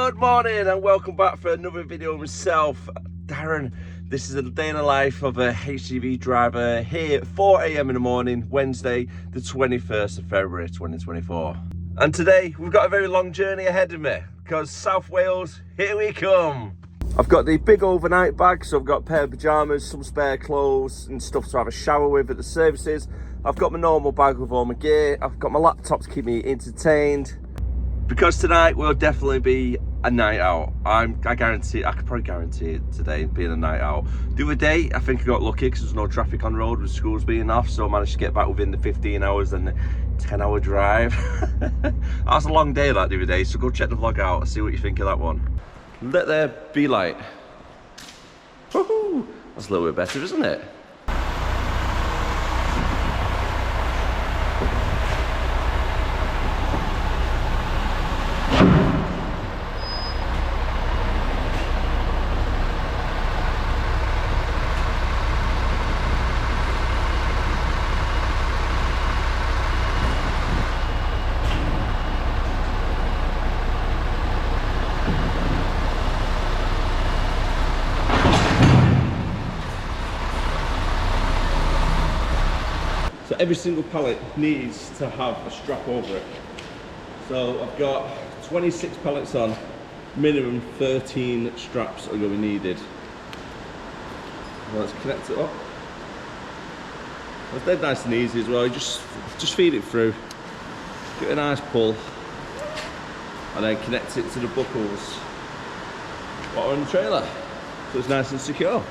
Good morning and welcome back for another video of myself, Darren. This is a day in the life of a HGV driver here at 4 AM in the morning, Wednesday the 21st of February 2024. And today we've got a very long journey ahead of me because South Wales, here we come. I've got the big overnight bag, so I've got a pair of pyjamas, some spare clothes and stuff to have a shower with at the services. I've got my normal bag with all my gear. I've got my laptop to keep me entertained. Because tonight will definitely be a night out. I guarantee, I could probably guarantee it today being a night out. The other day, I think I got lucky because there's no traffic on road with schools being off, so I managed to get back within the 15 hours and the 10-hour drive. That's a long day that the other day, so go check the vlog out and see what you think of that one. Let there be light. Woohoo! That's a little bit better, isn't it? So every single pallet needs to have a strap over it. So I've got 26 pallets on, minimum 13 straps are going to be needed. Well, let's connect it up. It's dead nice and easy as well. You just feed it through, give it a nice pull, and then connect it to the buckles that are on the trailer, so it's nice and secure.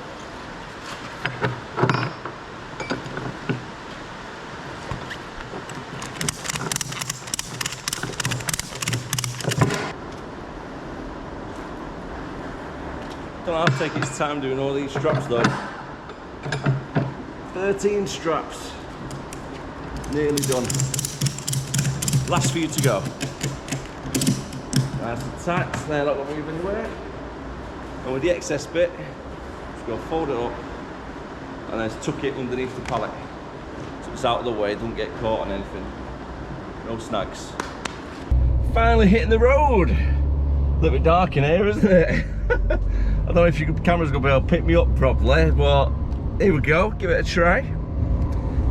Don't have to take its time doing all these straps though. 13 straps, nearly done. Last few to go. Nice and tight, they're not going to move anywhere. And with the excess bit, just go fold it up and then tuck it underneath the pallet so it's out of the way, don't get caught on anything. No snags. Finally hitting the road. A little bit dark in here, isn't it? I don't know if the camera's going to be able to pick me up properly, but here we go, give it a try.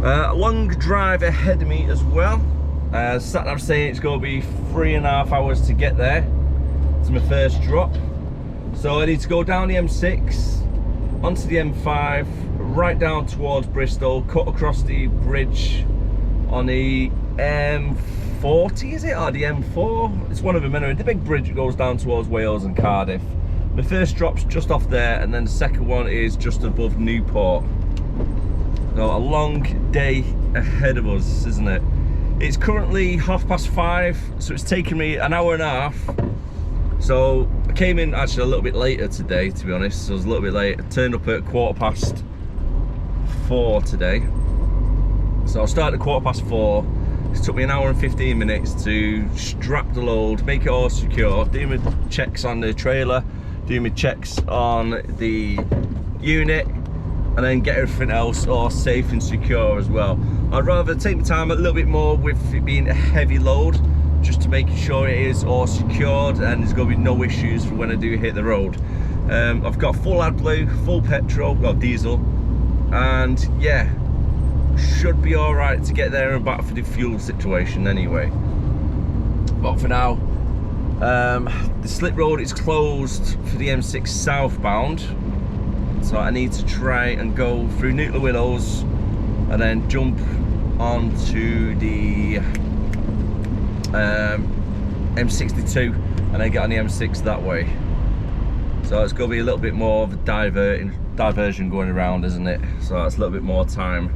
A long drive ahead of me as well. Sat-nav saying it's going to be 3.5 hours to get there. It's my first drop. So I need to go down the M6, onto the M5, right down towards Bristol, cut across the bridge on the M40, is it? Or the M4? It's one of them anyway. The big bridge that goes down towards Wales and Cardiff. The first drop's just off there, and then the second one is just above Newport. So a long day ahead of us, isn't it? It's currently 5:30, so it's taken me an hour and a half. So I came in actually a little bit later today, to be honest. So I was a little bit late. I turned up at 4:15 today. So I started at 4:15. It took me an hour and 15 minutes to strap the load, make it all secure, do my checks on the trailer, do my checks on the unit, and then get everything else all safe and secure as well. I'd rather take my time a little bit more with it being a heavy load, just to make sure it is all secured and there's going to be no issues for when I do hit the road. I've got full AdBlue, full petrol, well diesel, and yeah, should be all right to get there and back for the fuel situation anyway. But for now, the slip road is closed for the M6 southbound, so I need to try and go through Nuclear Willows and then jump onto the M62 and then get on the M6 that way. So it's going to be a little bit more of a diversion going around, isn't it? So it's a little bit more time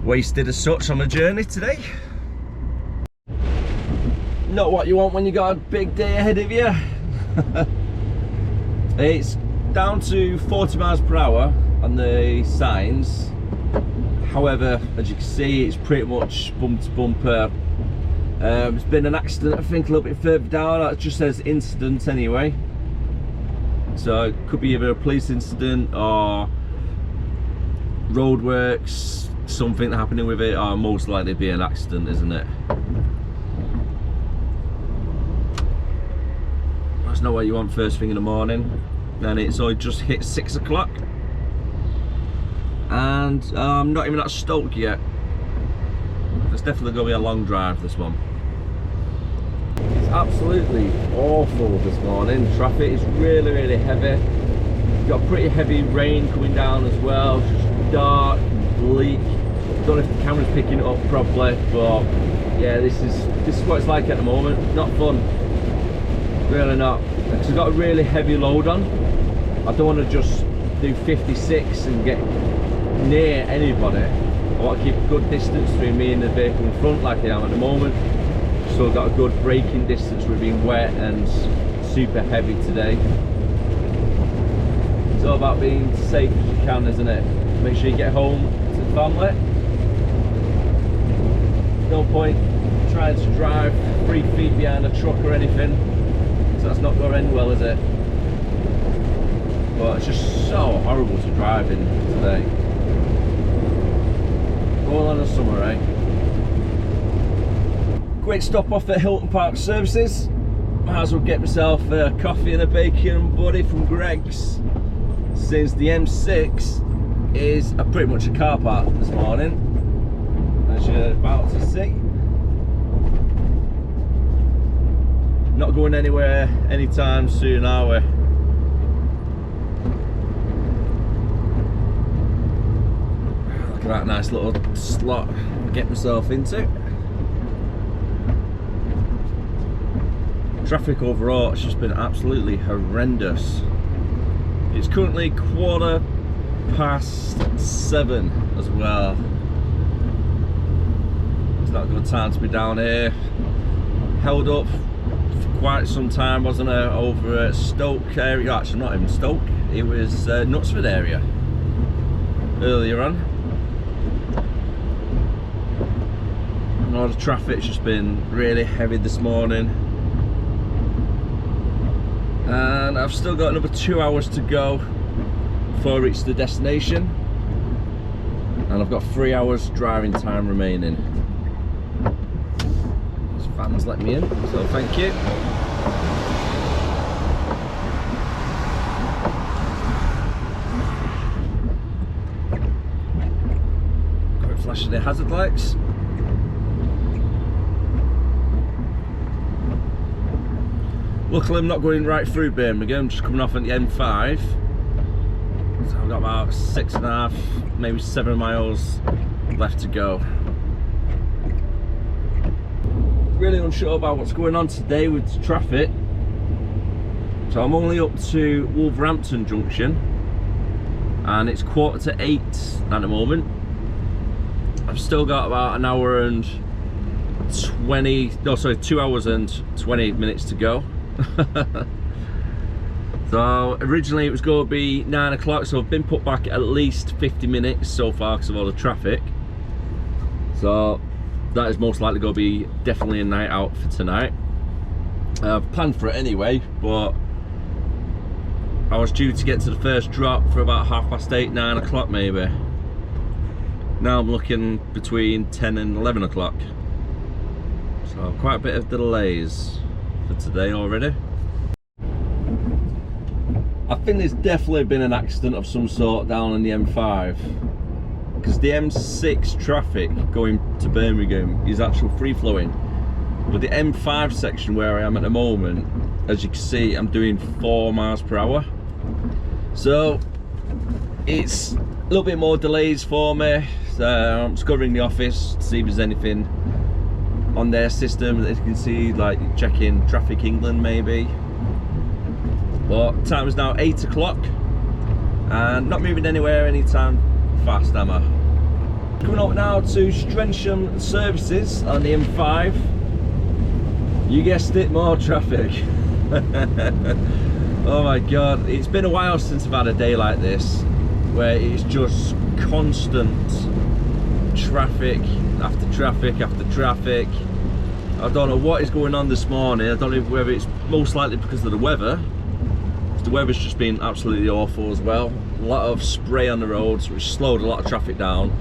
wasted as such on the journey today. Not what you want when you got a big day ahead of you. It's down to 40 miles per hour on the signs. However, as you can see, it's pretty much bumper to bumper. There's been an accident, I think, a little bit further down. It just says incident anyway. So it could be either a police incident or roadworks, something happening with it, or most likely be an accident, isn't it? That's not what you want first thing in the morning. And it's only just hit 6 o'clock. And I'm not even at Stoke yet. It's definitely going to be a long drive, this one. It's absolutely awful this morning. Traffic is really, really heavy. We've got pretty heavy rain coming down as well. It's just dark and bleak. I don't know if the camera's picking it up properly, but yeah, this is what it's like at the moment. Not fun. Really not. Because I've got a really heavy load on. I don't want to just do 56 and get near anybody. I want to keep a good distance between me and the vehicle in front like I am at the moment. So I've got a good braking distance with being wet and super heavy today. It's all about being safe as you can, isn't it? Make sure you get home to the family. No point trying to drive 3 feet behind a truck or anything. So that's not going to end well, is it? But it's just so horrible to drive in today. All on a summer, eh? Quick stop off at Hilton Park Services. Might as well get myself a coffee and a bacon buddy from Greg's, since the M6 is pretty much a car park this morning, as you're about to see. Not going anywhere anytime soon, are we? Look at that nice little slot to get myself into. Traffic overall has just been absolutely horrendous. It's currently 7:15 as well. It's not a good time to be down here. Held up for quite some time, wasn't it, over at Stoke area. Actually, not even Stoke, it was Knutsford area earlier on. And all the traffic's just been really heavy this morning. And I've still got another 2 hours to go before I reach the destination, and I've got 3 hours driving time remaining. This van's let me in, so thank you. Quick flash of the hazard lights. Luckily I'm not going right through Birmingham, I'm just coming off at the M5. So I've got about 6.5, maybe 7 miles left to go. Really unsure about what's going on today with traffic. So I'm only up to Wolverhampton Junction, and it's 7:45 at the moment. I've still got about 2 hours and 20 minutes to go. So originally it was going to be 9 o'clock, so I've been put back at least 50 minutes so far because of all the traffic. So that is most likely going to be definitely a night out for tonight. I've planned for it anyway, but I was due to get to the first drop for about 8:30, 9 o'clock maybe. Now I'm looking between 10 and 11 o'clock. So quite a bit of delays for today already. I think there's definitely been an accident of some sort down on the M5, because the M6 traffic going to Birmingham is actually free flowing, but the M5 section where I am at the moment, as you can see, I'm doing 4 miles per hour. So it's a little bit more delays for me. So I'm just covering the office to see if there's anything on their system that you can see, like checking Traffic England maybe. But time is now 8 o'clock and not moving anywhere anytime fast, am I? Coming up now to Strensham Services on the M5. You guessed it, more traffic. Oh my god, it's been a while since I've had a day like this where it's just constant traffic after traffic after traffic. I don't know what is going on this morning. I don't know whether it's most likely because of the weather. The weather's just been absolutely awful as well. A lot of spray on the roads, which slowed a lot of traffic down.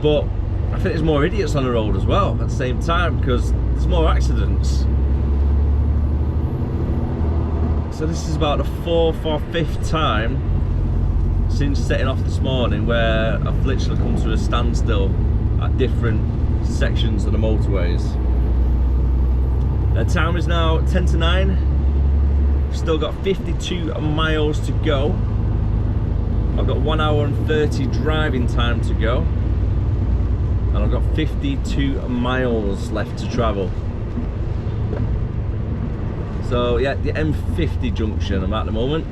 But I think there's more idiots on the road as well at the same time, because there's more accidents. So this is about the 4th or 5th time since setting off this morning where I've literally come to a standstill at different sections of the motorways. The time is now 10 to 9. Still got 52 miles to go. I've got 1 hour and 30 driving time to go. And I've got 52 miles left to travel. So yeah, the M50 junction I'm at the moment.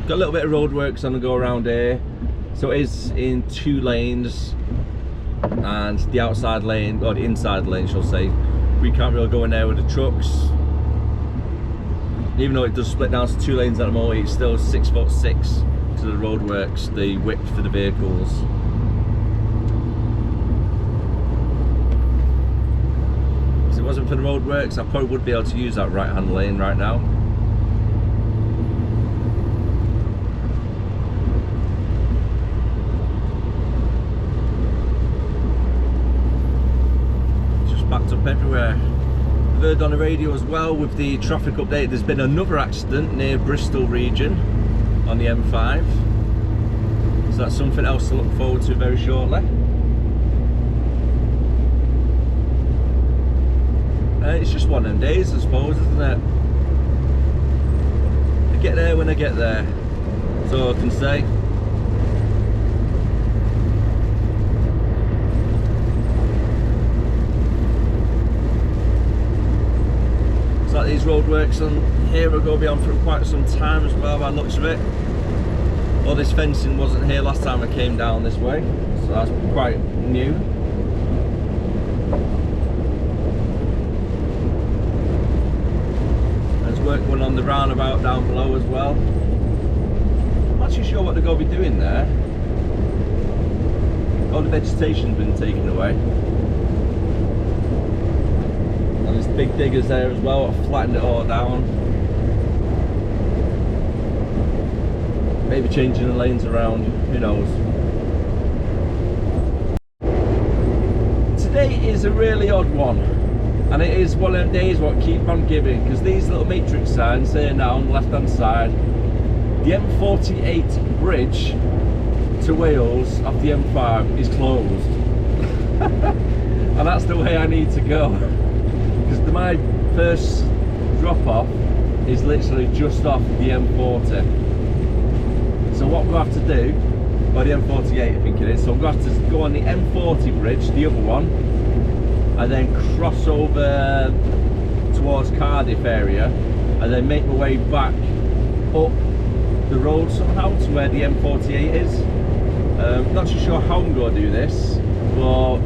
Got a little bit of road works on the go around here. So it is in 2 lanes. And the outside lane, or the inside lane shall say, we can't really go in there with the trucks. Even though it does split down to 2 lanes at the moment, it's still 6'6" to the roadworks, the width for the vehicles. If it wasn't for the roadworks, I probably would be able to use that right hand lane right now. It's just backed up everywhere. I've heard on the radio as well with the traffic update there's been another accident near Bristol region on the M5, so that's something else to look forward to very shortly. It's just one of them days, I suppose, isn't it? I get there when I get there, that's all I can say. Like these roadworks on here are going to be on for quite some time as well by the looks of it. All this fencing wasn't here last time I came down this way, so that's quite new. There's work going on the roundabout down below as well. I'm not too sure what they're going to be doing there. All the vegetation's been taken away. There's big diggers there as well, I've flattened it all down. Maybe changing the lanes around, who knows. Today is a really odd one, and it is one of them days what keep on giving, because these little matrix signs there now on the left hand side, the M48 bridge to Wales off the M5 is closed. And that's the way I need to go. Because my first drop off is literally just off the M40. So what we'll have to do, or the M48 I think it is, so I'm going to have to go on the M40 bridge, the other one, and then cross over towards Cardiff area, and then make my way back up the road somehow to where the M48 is. Not too sure how I'm going to do this, but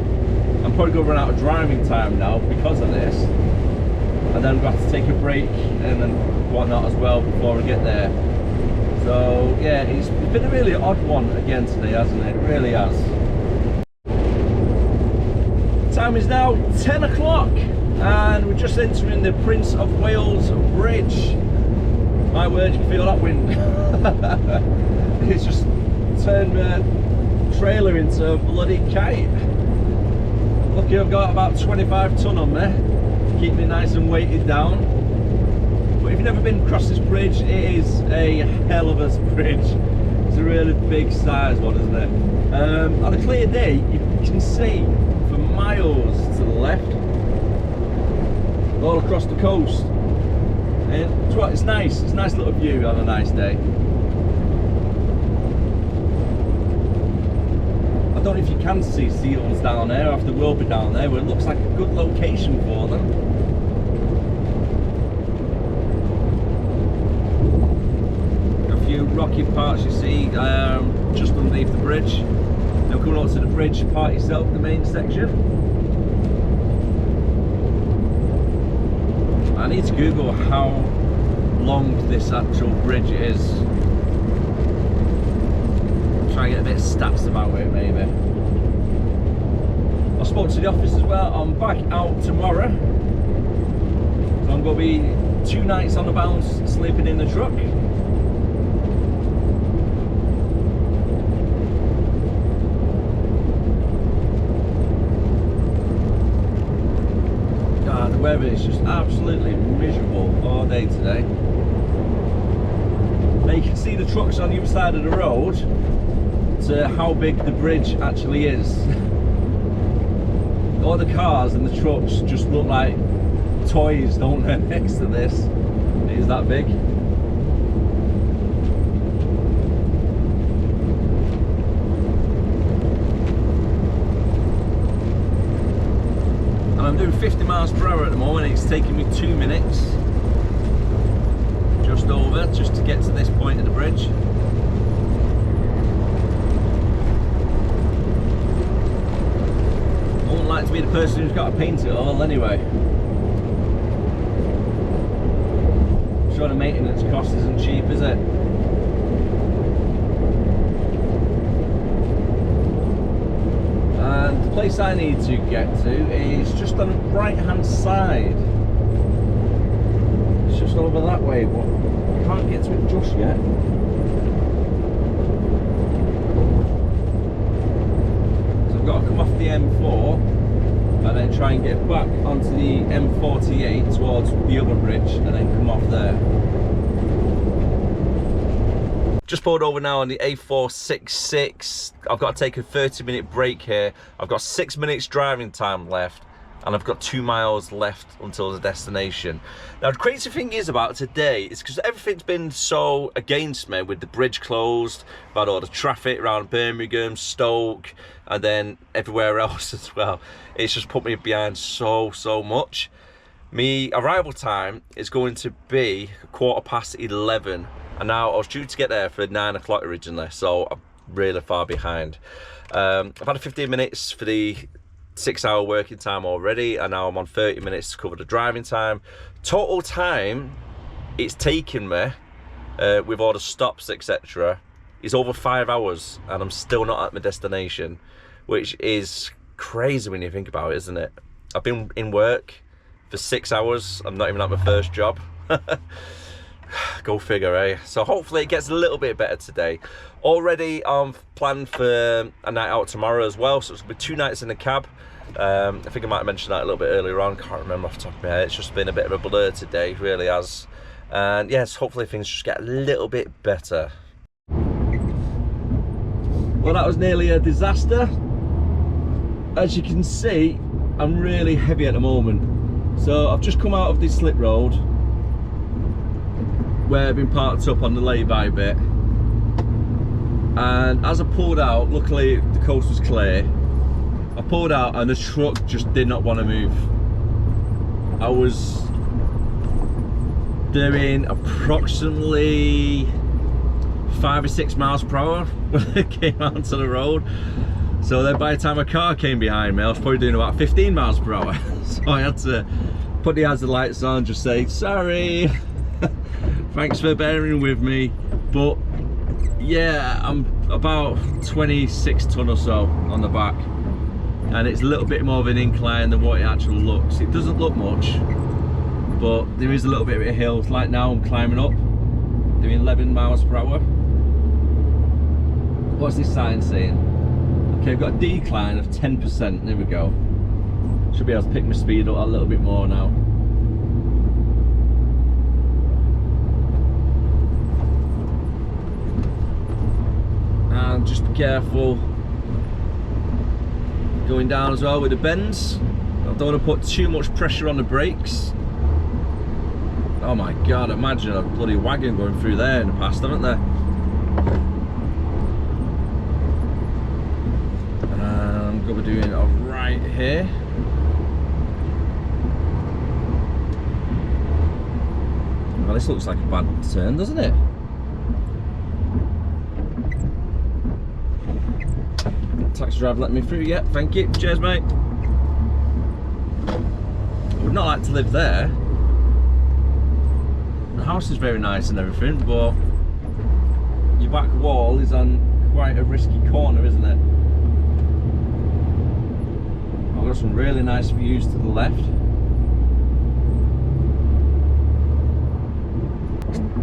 I'm probably going to run out of driving time now because of this, and then I'm going to have to take a break and then whatnot as well before I get there. So yeah, it's been a really odd one again today, hasn't it? It really has. Time is now 10 o'clock and we're just entering the Prince of Wales Bridge. My word, you can feel that wind. It's just turned the trailer into a bloody kite. Lucky I've got about 25 ton on there to keep me nice and weighted down. But if you've never been across this bridge, it is a hell of a bridge. It's a really big size one, isn't it? On a clear day, you can see for miles to the left, all across the coast. And it's nice. It's a nice little view on a nice day. I don't know if you can see seals down there, or if there will be down there, but it looks like a good location for them. A few rocky parts you see just underneath the bridge. Now coming up to the bridge part itself, the main section. I need to Google how long this actual bridge is. Try and get a bit of stats about it maybe. I spoke to the office as well. I'm back out tomorrow, so I'm going to be 2 nights on the bounce sleeping in the truck. God, the weather is just absolutely miserable all day today. you can see the trucks on the other side of the road to how big the bridge actually is. All the cars and the trucks just look like toys, don't they, next to this. It is that big. And I'm doing 50 miles per hour at the moment. It's taking me 2 minutes, just over, just to get to this point of the bridge. I wouldn't like to be the person who's got to paint it all anyway. Sure, the maintenance cost isn't cheap, is it? And the place I need to get to is just on the right hand side. It's just over that way, but I can't get to it just yet. So I've got to come off the M4 and then try and get back onto the M48 towards the other bridge and then come off there. Just pulled over now on the A466. I've got to take a 30-minute break here. I've got 6 minutes driving time left, and I've got 2 miles left until the destination. Now the crazy thing is about today is because everything's been so against me with the bridge closed, about all the traffic around Birmingham, Stoke, and then everywhere else as well. It's just put me behind so much. My arrival time is going to be 11:15, and now I was due to get there for 9 o'clock originally, so I'm really far behind. I've had 15 minutes for the 6-hour working time already, and now I'm on 30 minutes to cover the driving time. Total time it's taken me with all the stops etc is over 5 hours, and I'm still not at my destination, which is crazy when you think about it, isn't it? I've been in work for 6 hours. I'm not even at my first job. Go figure, eh? So hopefully it gets a little bit better today. Already I'm planned for a night out tomorrow as well, so it's gonna be 2 nights in the cab. I think I might have mentioned that a little bit earlier on, can't remember off the top of my head. It's just been a bit of a blur today, really has. And yes, hopefully things just get a little bit better. Well, that was nearly a disaster. As you can see, I'm really heavy at the moment. So I've just come out of this slip road where I've been parked up on the lay-by bit, and as I pulled out, luckily the coast was clear, I pulled out and the truck just did not want to move. I was doing approximately 5 or 6 miles per hour when I came out onto the road. So then by the time a car came behind me, I was probably doing about 15 miles per hour. So I had to put the hazard lights on, just say, sorry, thanks for bearing with me. But yeah, I'm about 26 ton or so on the back, and it's a little bit more of an incline than what it actually looks. It doesn't look much, but there is a little bit of a hill. Like now I'm climbing up, doing 11 miles per hour. What's this sign saying? Okay, I've got a decline of 10%, there we go. Should be able to pick my speed up a little bit more now. And just be careful going down as well with the bends. I don't want to put too much pressure on the brakes. Oh my god, imagine a bloody wagon going through there in the past, haven't there? And I'm going to be doing it right here. Well, this looks like a bad turn, doesn't it? Taxi driver let me through, yeah, thank you, cheers mate. I would not like to live there. The house is very nice and everything, but your back wall is on quite a risky corner, isn't it? I've got some really nice views to the left.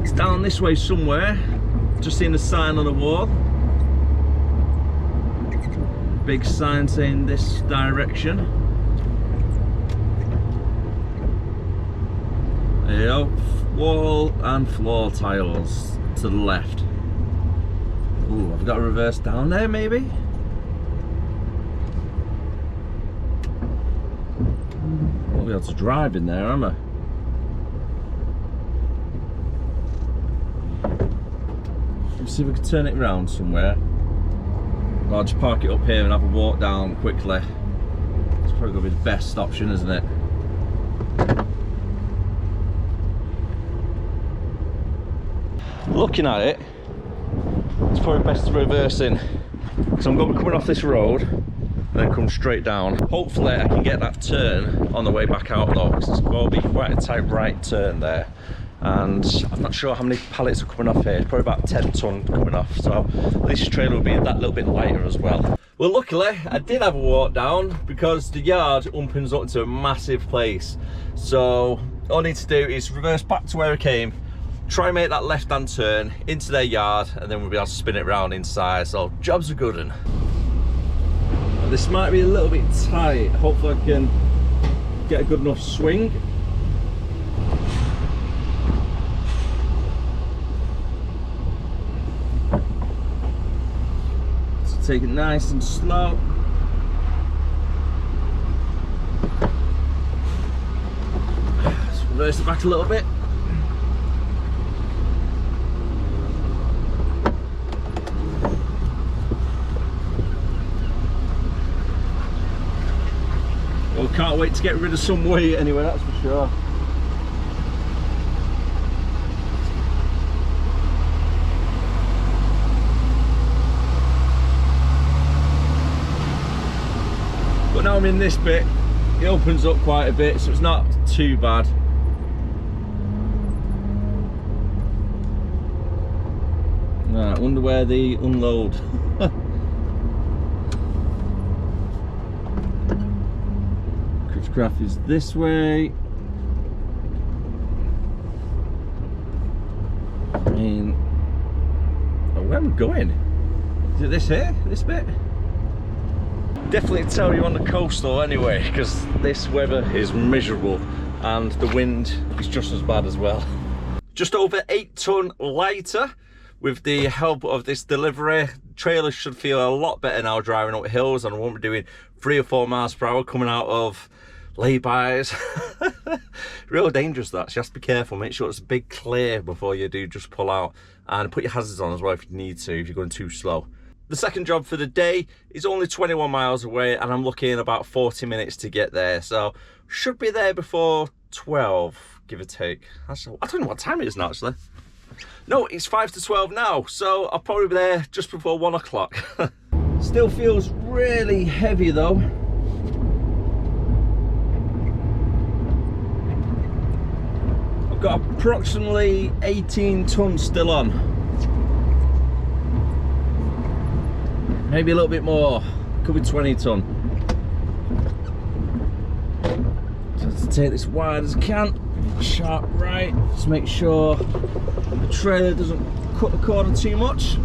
It's down this way somewhere, just seeing the sign on the wall. Big sign saying this direction. There you go, wall and floor tiles. to the left. Ooh, I've got to reverse down there maybe? Won't be able to drive in there, am I? Let's see if we can turn it around somewhere. I'll just park it up here and have a walk down quickly. It's probably going to be the best option, isn't it? Looking at it, it's probably best to reverse in, because I'm going to be coming off this road and then come straight down. Hopefully I can get that turn on the way back out though, because it's going to be quite a tight right turn there. And I'm not sure how many pallets are coming off here. It's probably about 10 ton coming off, so this trailer will be that little bit lighter as well. Well, luckily I did have a walk down, because the yard opens up to a massive place. So all I need to do is reverse back to where I came, try and make that left hand turn into their yard, and then we'll be able to spin it around inside. So job's a good one. This might be a little bit tight. Hopefully I can get a good enough swing. Take it nice and slow. Let's reverse it back a little bit. Well, can't wait to get rid of some weight anyway, that's for sure. But now I'm in this bit, it opens up quite a bit, so it's not too bad. Right, I wonder where the unload. Craft is this way. I mean, where am I going? Is it this here? This bit? Definitely tell you on the coast though anyway, because this weather is miserable and the wind is just as bad as well. Just over 8 ton lighter with the help of this delivery. Trailer should feel a lot better now driving up hills, and I won't be doing 3 or 4 miles per hour coming out of lay-bys. Real dangerous that, so you have to be careful. Make sure it's a big clear before you do just pull out, and put your hazards on as well if you need to, if you're going too slow. The second job for the day is only 21 miles away, and I'm looking about 40 minutes to get there, so should be there before 12, give or take. I don't know what time it is now actually. No, it's 5 to 12 now, so I'll probably be there just before 1 o'clock. Still feels really heavy though. I've got approximately 18 tons still on. Maybe a little bit more, could be 20 ton. So I have to take this wide as I can, sharp right, just make sure the trailer doesn't cut the corner too much.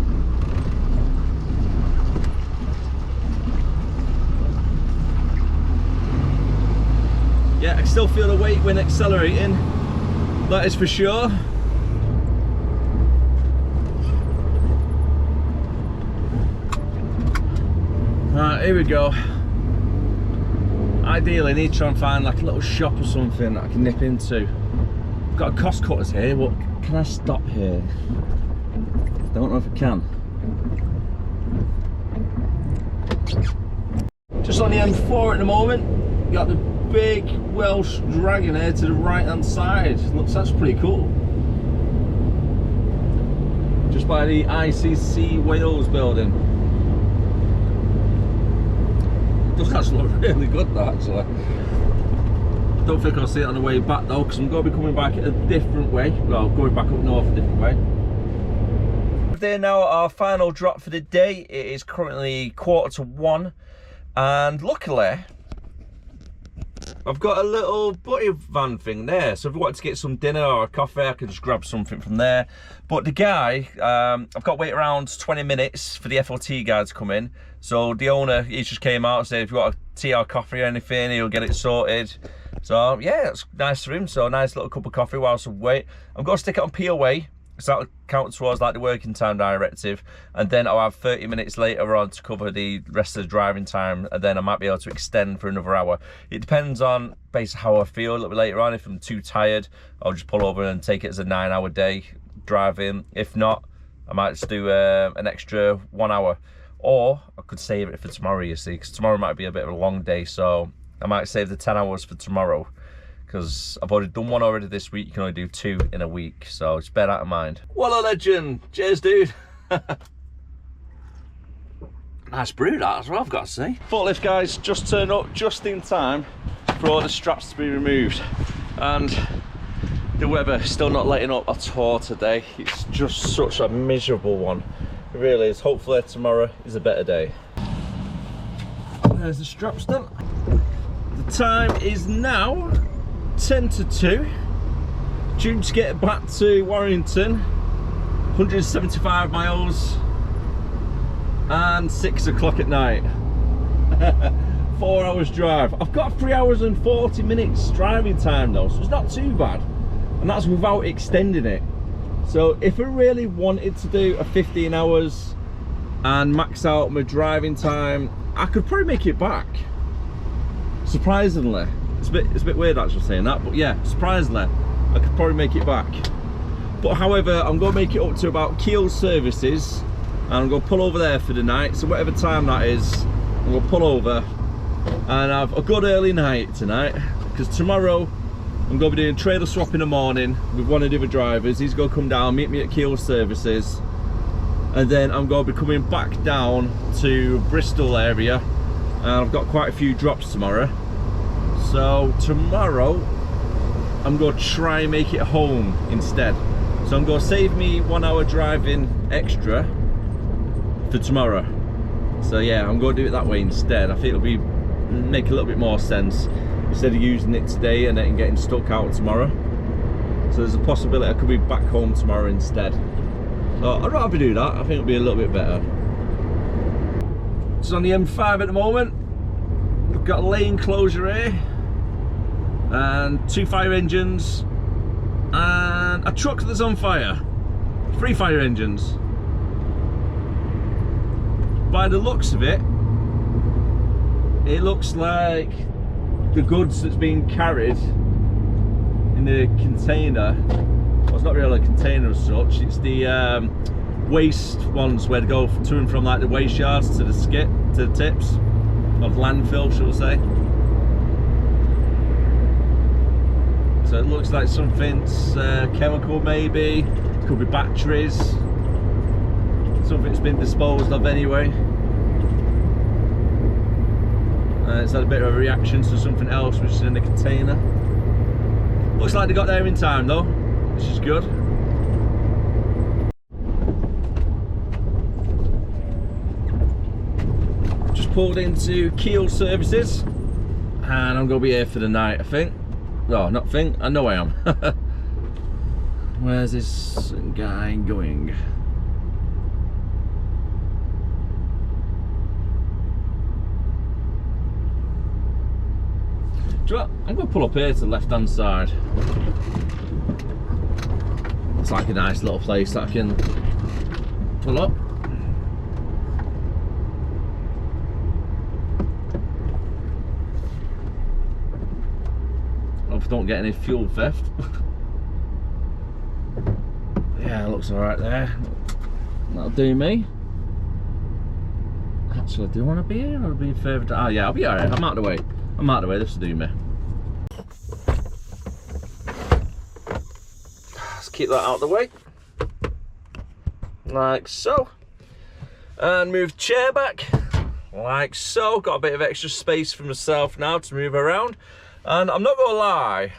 Yeah, I can still feel the weight when accelerating, that is for sure. Right, here we go. Ideally, I need to try and find like a little shop or something that I can nip into. I've got a cost cutters here, but can I stop here? Don't know if I can. Just on the M4 at the moment, got the big Welsh dragon here to the right hand side. Looks, that's pretty cool. Just by the ICC Wales building. It does actually look really good though, actually. Don't think I'll see it on the way back though, because I'm going to be coming back a different way. Well, going back up north a different way. There now, our final drop for the day. It is currently 1:45, and luckily I've got a little buddy van thing there, so if I wanted to get some dinner or a coffee, I can just grab something from there. But the guy, I've got to wait around 20 minutes for the FLT guy to come in. So the owner, he just came out and said if you want a tea or coffee or anything, he'll get it sorted. So yeah, that's nice for him. So a nice little cup of coffee whilst I wait. I'm going to stick it on POA So that'll count towards like the working time directive, and then I'll have 30 minutes later on to cover the rest of the driving time, and then I might be able to extend for another hour. It depends on basically how I feel a little bit later on. If I'm too tired, I'll just pull over and take it as a 9-hour day driving. If not, I might just do an extra 1 hour, or I could save it for tomorrow, you see, because tomorrow might be a bit of a long day, so I might save the 10 hours for tomorrow, because I've already done one already this week. You can only do 2 in a week, so just bear that in mind. What a legend. Cheers, dude. Nice brew that as well, I've got to say. Forklift guys just turned up just in time for all the straps to be removed, and the weather still not letting up at all today. It's just such a miserable one. It really is. Hopefully tomorrow is a better day. There's the straps done. The time is now 10 to 2. Due to get back to Warrington, 175 miles and 6 o'clock at night. 4 hours drive. I've got 3 hours and 40 minutes driving time though, so it's not too bad, and that's without extending it. So if I really wanted to do a 15 hours and max out my driving time, I could probably make it back, surprisingly. It's a bit weird actually saying that, but yeah, surprisingly, I could probably make it back. But however, I'm going to make it up to about Kiel services, and I'm going to pull over there for the night. So whatever time that is, I'm going to pull over and have a good early night tonight, because tomorrow I'm going to be doing trailer swap in the morning with one of the other drivers. He's going to come down, meet me at Kiel services, and then I'm going to be coming back down to Bristol area, and I've got quite a few drops tomorrow. So tomorrow I'm going to try and make it home instead. So I'm going to save me 1 hour driving extra for tomorrow. So yeah, I'm going to do it that way instead. I think it'll make a little bit more sense instead of using it today and then getting stuck out tomorrow. So there's a possibility I could be back home tomorrow instead. So I'd rather do that. I think it'll be a little bit better. It's on the M5 at the moment. We've got a lane closure here, and 2 fire engines, and a truck that's on fire. 3 fire engines. By the looks of it, it looks like the goods that's being carried in the container, well, it's not really a container as such, it's the waste ones where they go to and from, like the waste yards to the skip, to the tips of landfill, shall we say. So it looks like something's chemical, maybe. It could be batteries. Something's been disposed of anyway. It's had a bit of a reaction to something else which is in the container. Looks like they got there in time though, which is good. Just pulled into Kiel services, and I'm going to be here for the night, I think. No, not think, I know I am. Where's this guy going? Do you know what? I'm going to pull up here to the left hand side. It's like a nice little place that I can pull up. Hope I don't get any fuel theft. Yeah, it looks alright there. That'll do me. Actually, do I want to be here or be further down? Oh yeah, I'll be alright. I'm out of the way. I'm out of the way, this will do me. Let's keep that out of the way. Like so. And move the chair back. Like so. Got a bit of extra space for myself now to move around. And I'm not gonna lie,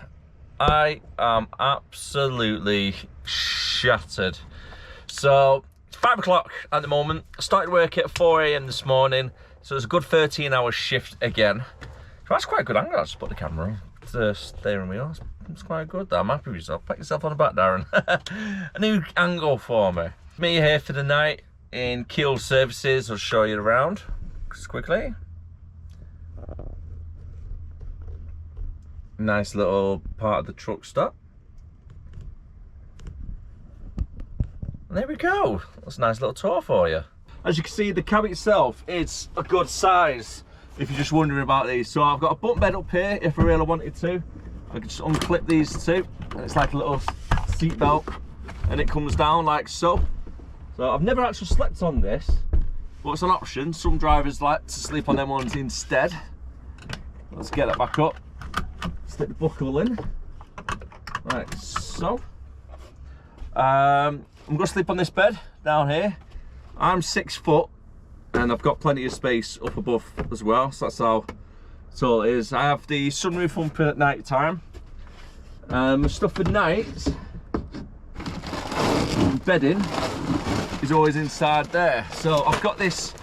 I am absolutely shattered. So, it's 5 o'clock at the moment. I started work at 4 AM this morning, so it's a good 13-hour shift again. So that's quite a good angle. I just put the camera on the steering wheel. It's quite good. I'm happy with yourself. Pat yourself on the back, Darren. A new angle for me. Me here for the night in Kiel services. I'll show you around just quickly. Nice little part of the truck stop. And there we go. That's a nice little tour for you. As you can see, the cab itself is a good size, if you're just wondering about these. So I've got a bunk bed up here if I really wanted to. I can just unclip these two, and it's like a little seat belt, and it comes down like so. So I've never actually slept on this, but it's an option. Some drivers like to sleep on them ones instead. Let's get it back up. Stick the buckle in. Right, so I'm going to sleep on this bed down here. I'm 6 foot, and I've got plenty of space up above as well, so that's how tall it is. I have the sunroof open at night time. Stuff for night, bedding is always inside there. So I've got this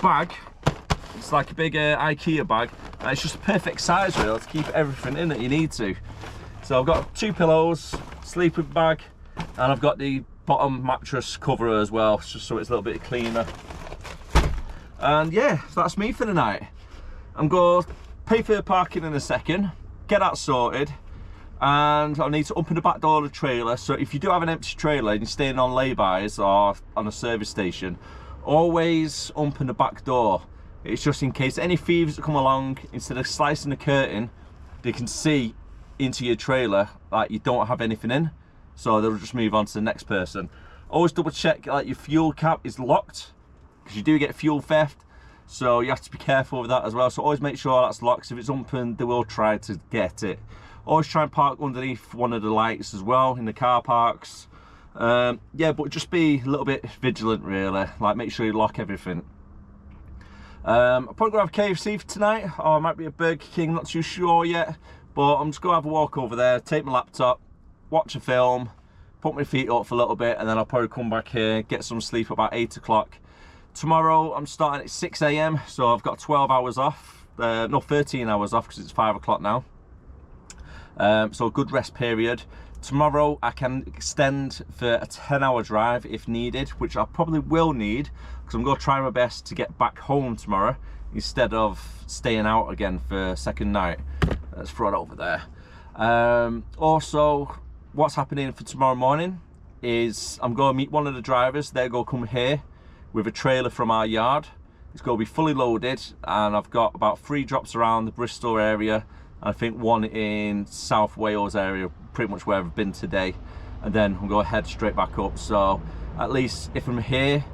bag. It's like a big IKEA bag, and it's just a perfect size really to keep everything in that you need to. So I've got 2 pillows, sleeping bag, and I've got the bottom mattress cover as well, just so it's a little bit cleaner. And yeah, so that's me for the night. I'm going to pay for the parking in a second, get that sorted, and I need to open the back door of the trailer. So if you do have an empty trailer and you're staying on laybys or on a service station, always open the back door. It's just in case any thieves that come along, instead of slicing the curtain, they can see into your trailer like you don't have anything in, so they'll just move on to the next person. Always double check like your fuel cap is locked, because you do get fuel theft, so you have to be careful with that as well. So always make sure that's locked. If it's open, they will try to get it. Always try and park underneath one of the lights as well in the car parks. Yeah, but just be a little bit vigilant really, like make sure you lock everything. I'm probably gonna have KFC for tonight, or it might be a Burger King, not too sure yet, but I'm just gonna have a walk over there, take my laptop, watch a film, put my feet up for a little bit, and then I'll probably come back here, get some sleep about 8 o'clock. Tomorrow I'm starting at 6 AM, so I've got 12 hours off, no 13 hours off because it's 5 o'clock now. So a good rest period. Tomorrow I can extend for a 10-hour drive if needed, which I probably will need, because I'm going to try my best to get back home tomorrow instead of staying out again for a second night. Let's throw it over there. Also, what's happening for tomorrow morning is I'm going to meet one of the drivers. They're going to come here with a trailer from our yard. It's going to be fully loaded, and I've got about 3 drops around the Bristol area, and I think 1 in South Wales area, pretty much where I've been today, and then I'm going to head straight back up. So at least if I'm here,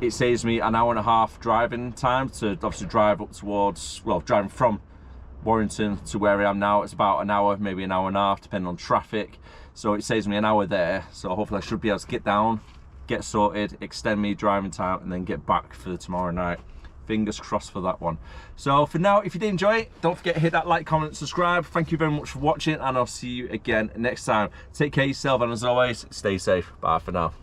it saves me an hour and a half driving time to obviously drive up towards, well, driving from Warrington to where I am now. It's about an hour, maybe an hour and a half, depending on traffic. So it saves me an hour there. So hopefully I should be able to get down, get sorted, extend me driving time, and then get back for tomorrow night. Fingers crossed for that one. So for now, if you did enjoy it, don't forget to hit that like, comment, subscribe. Thank you very much for watching, and I'll see you again next time. Take care of yourself, and as always, stay safe. Bye for now.